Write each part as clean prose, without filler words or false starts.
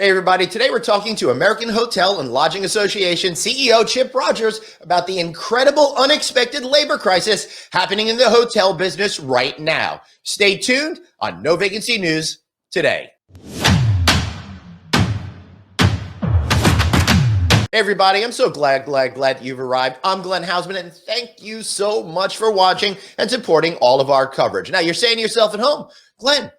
Hey everybody, today we're talking to American Hotel and Lodging Association CEO Chip Rogers about the incredible unexpected labor crisis happening in the hotel business right now. Stay tuned on No Vacancy News today. Hey everybody, I'm so glad you've arrived. I'm Glenn Hausman, and thank you so much for watching and supporting all of our coverage. Now you're saying to yourself at home, Glenn,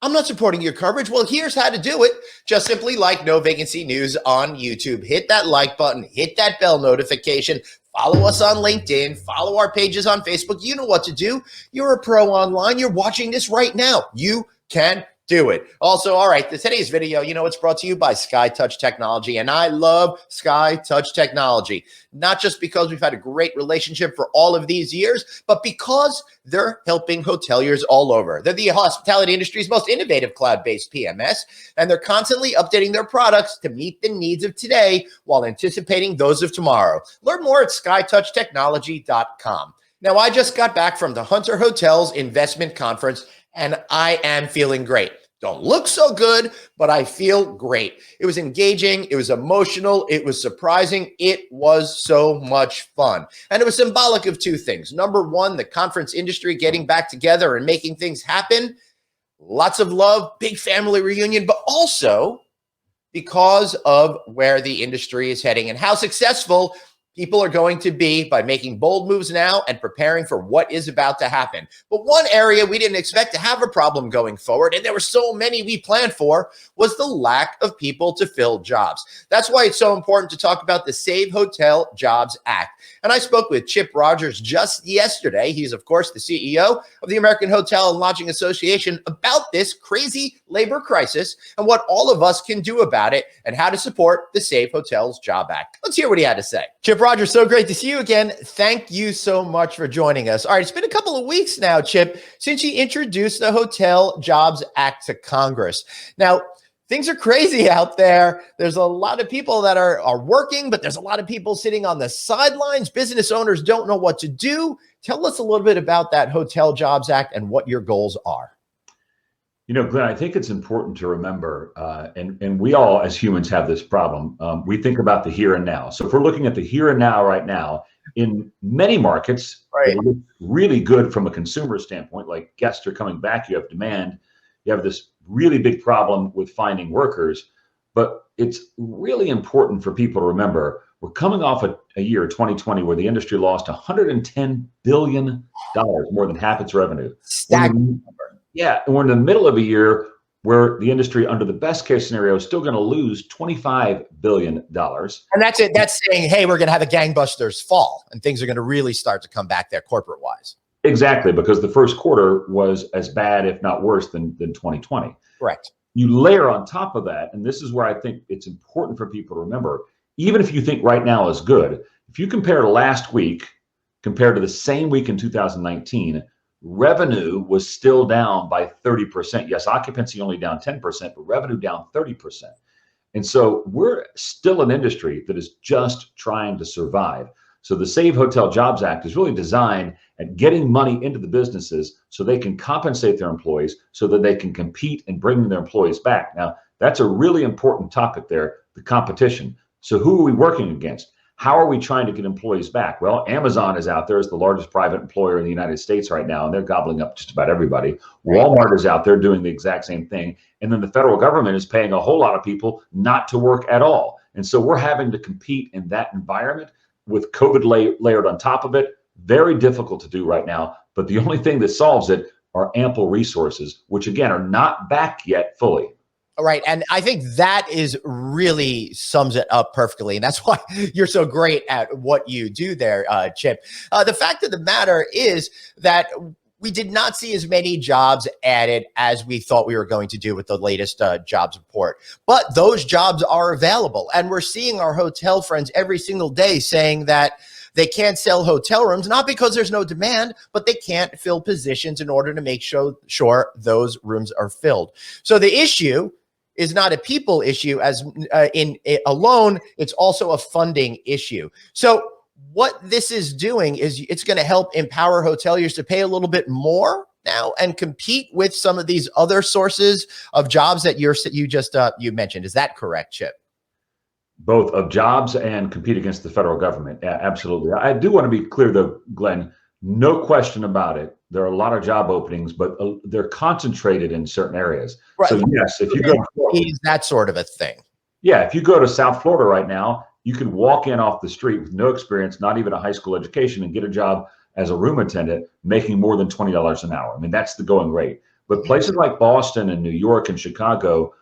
I'm not supporting your coverage. Well, here's how to do it. Just simply like No Vacancy News on YouTube. Hit that like button, hit that bell notification, follow us on LinkedIn, follow our pages on Facebook. You know what to do. You're a pro online. You're watching this right now. You can do it. Also, all right, today's video, it's brought to you by SkyTouch Technology, and I love SkyTouch Technology, not just because we've had a great relationship for all of these years, but because they're helping hoteliers all over. They're the hospitality industry's most innovative cloud-based PMS, and they're constantly updating their products to meet the needs of today while anticipating those of tomorrow. Learn more at skytouchtechnology.com. Now, I just got back from the Hunter Hotels Investment Conference, and I am feeling great. Don't look so good, but I feel great. It was engaging. It was emotional. It was surprising. It was so much fun. And it was symbolic of two things. Number one, the conference industry getting back together and making things happen. Lots of love, big family reunion, but also because of where the industry is heading and how successful people are going to be by making bold moves now and preparing for what is about to happen. But one area we didn't expect to have a problem going forward, and there were so many we planned for, was the lack of people to fill jobs. That's why it's so important to talk about the Save Hotel Jobs Act. And I spoke with Chip Rogers just yesterday. He's, of course, the CEO of the American Hotel and Lodging Association, about this crazy labor crisis and what all of us can do about it and how to support the Save Hotels Job Act. Let's hear what he had to say. Chip Rogers, so great to see you again. Thank you so much for joining us. All right, it's been a couple of weeks now, Chip, since you introduced the Hotel Jobs Act to Congress. Now, things are crazy out there. There's a lot of people that are working, but there's a lot of people sitting on the sidelines. Business owners don't know what to do. Tell us a little bit about that Hotel Jobs Act and what your goals are. Glenn, I think it's important to remember, and we all as humans have this problem. We think about the here and now. So if we're looking at the here and now right now, in many markets, right, it looks really good from a consumer standpoint, like guests are coming back, you have demand, you have this really big problem with finding workers. But it's really important for people to remember, we're coming off a year, 2020, where the industry lost $110 billion, more than half its revenue. Staggering. Yeah, and we're in the middle of a year where the industry, under the best case scenario, is still going to lose $25 billion. And that's it. That's saying, hey, we're going to have a gangbusters fall and things are going to really start to come back there corporate wise. Exactly, because the first quarter was as bad, if not worse, than 2020. Correct. You layer on top of that, and this is where I think it's important for people to remember, even if you think right now is good, if you compare to last week, compared to the same week in 2019, revenue was still down by 30%. Yes, occupancy only down 10%, but revenue down 30%. And so we're still an industry that is just trying to survive. So the Save Hotel Jobs Act is really designed at getting money into the businesses so they can compensate their employees so that they can compete and bring their employees back. Now, that's a really important topic there, the competition. So who are we working against? How are we trying to get employees back? Well, Amazon is out there as the largest private employer in the United States right now, and they're gobbling up just about everybody. Walmart is out there doing the exact same thing. And then the federal government is paying a whole lot of people not to work at all. And so we're having to compete in that environment with COVID layered on top of it. Very difficult to do right now. But the only thing that solves it are ample resources, which again are not back yet fully. Right. And I think that is really sums it up perfectly. And that's why you're so great at what you do there, Chip. The fact of the matter is that we did not see as many jobs added as we thought we were going to do with the latest jobs report. But those jobs are available. And we're seeing our hotel friends every single day saying that they can't sell hotel rooms, not because there's no demand, but they can't fill positions in order to make sure those rooms are filled. So the issue is not a people issue as alone, it's also a funding issue. So what this is doing is it's going to help empower hoteliers to pay a little bit more now and compete with some of these other sources of jobs that you mentioned? Is that correct, Chip? Both of jobs and compete against the federal government. Yeah, absolutely. I do want to be clear, though, Glenn, no question about it. There are a lot of job openings, but they're concentrated in certain areas. Right. So yes, if you go to that sort of a thing. Yeah, if you go to South Florida right now, you can walk in off the street with no experience, not even a high school education, and get a job as a room attendant making more than $20 an hour. I mean, that's the going rate. But places like Boston and New York and Chicago,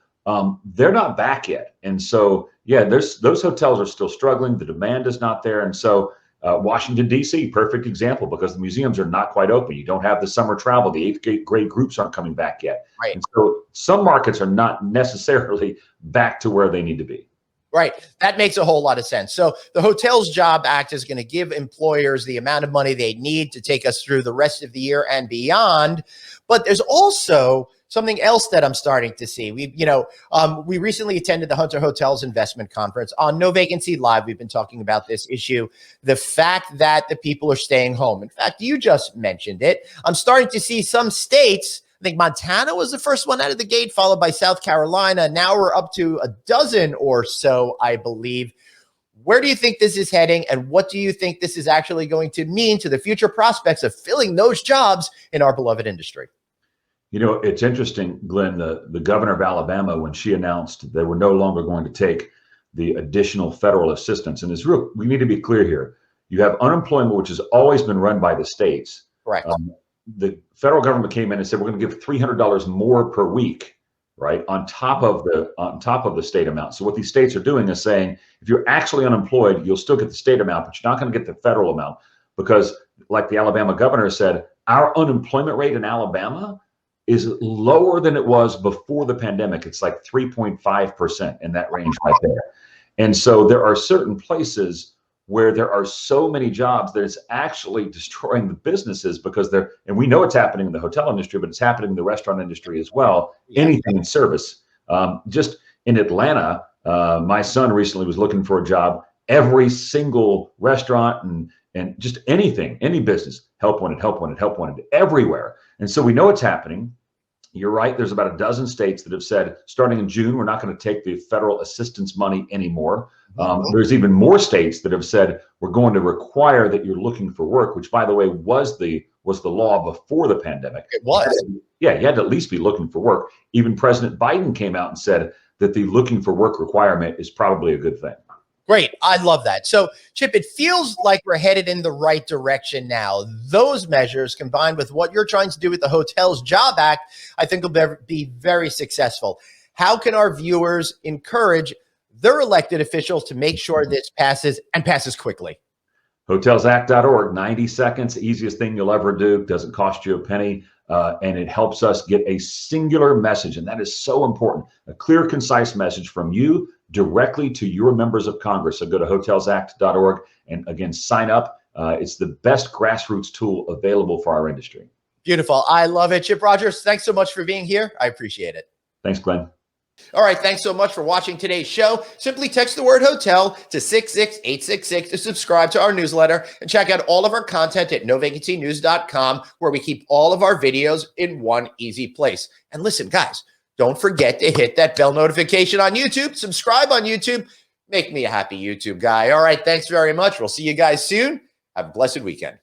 they're not back yet. And so, yeah, those hotels are still struggling. The demand is not there. And so Washington, D.C., perfect example, because the museums are not quite open. You don't have the summer travel. The eighth grade groups aren't coming back yet. Right. And so some markets are not necessarily back to where they need to be. Right. That makes a whole lot of sense. So the Hotels Job Act is going to give employers the amount of money they need to take us through the rest of the year and beyond. But there's also something else that I'm starting to see. We recently attended the Hunter Hotels Investment Conference on No Vacancy Live. We've been talking about this issue, the fact that the people are staying home. In fact, you just mentioned it. I'm starting to see some states. I think Montana was the first one out of the gate, followed by South Carolina. Now we're up to a dozen or so, I believe. Where do you think this is heading, and what do you think this is actually going to mean to the future prospects of filling those jobs in our beloved industry? You know, it's interesting, Glenn, the governor of Alabama, when she announced they were no longer going to take the additional federal assistance, and we need to be clear here. You have unemployment, which has always been run by the states. Correct. The federal government came in and said, we're going to give $300 more per week, right, on top of the state amount. So what these states are doing is saying, if you're actually unemployed, you'll still get the state amount, but you're not going to get the federal amount, because like the Alabama governor said, our unemployment rate in Alabama is lower than it was before the pandemic. It's like 3.5%, in that range right there. And so there are certain places where there are so many jobs that it's actually destroying the businesses, because and we know it's happening in the hotel industry, but it's happening in the restaurant industry as well. Yeah. Anything in service. Just in Atlanta, my son recently was looking for a job. Every single restaurant and just anything, any business, help wanted everywhere. And so we know it's happening. You're right. There's about a dozen states that have said, starting in June, we're not going to take the federal assistance money anymore. There's even more states that have said, we're going to require that you're looking for work, which, by the way, was the law before the pandemic. It was. Yeah, you had to at least be looking for work. Even President Biden came out and said that the looking for work requirement is probably a good thing. Great. I love that. So, Chip, it feels like we're headed in the right direction now. Those measures, combined with what you're trying to do with the Hotels Job Act, I think will be very successful. How can our viewers encourage their elected officials to make sure this passes, and passes quickly? Hotelsact.org, 90 seconds, easiest thing you'll ever do. Doesn't cost you a penny. And it helps us get a singular message. And that is so important. A clear, concise message from you directly to your members of Congress. So go to hotelsact.org and again, sign up. It's the best grassroots tool available for our industry. Beautiful. I love it. Chip Rogers, thanks so much for being here. I appreciate it. Thanks, Glenn. All right. Thanks so much for watching today's show. Simply text the word hotel to 66866 to subscribe to our newsletter, and check out all of our content at novacancynews.com, where we keep all of our videos in one easy place. And listen, guys, don't forget to hit that bell notification on YouTube, subscribe on YouTube. Make me a happy YouTube guy. All right. Thanks very much. We'll see you guys soon. Have a blessed weekend.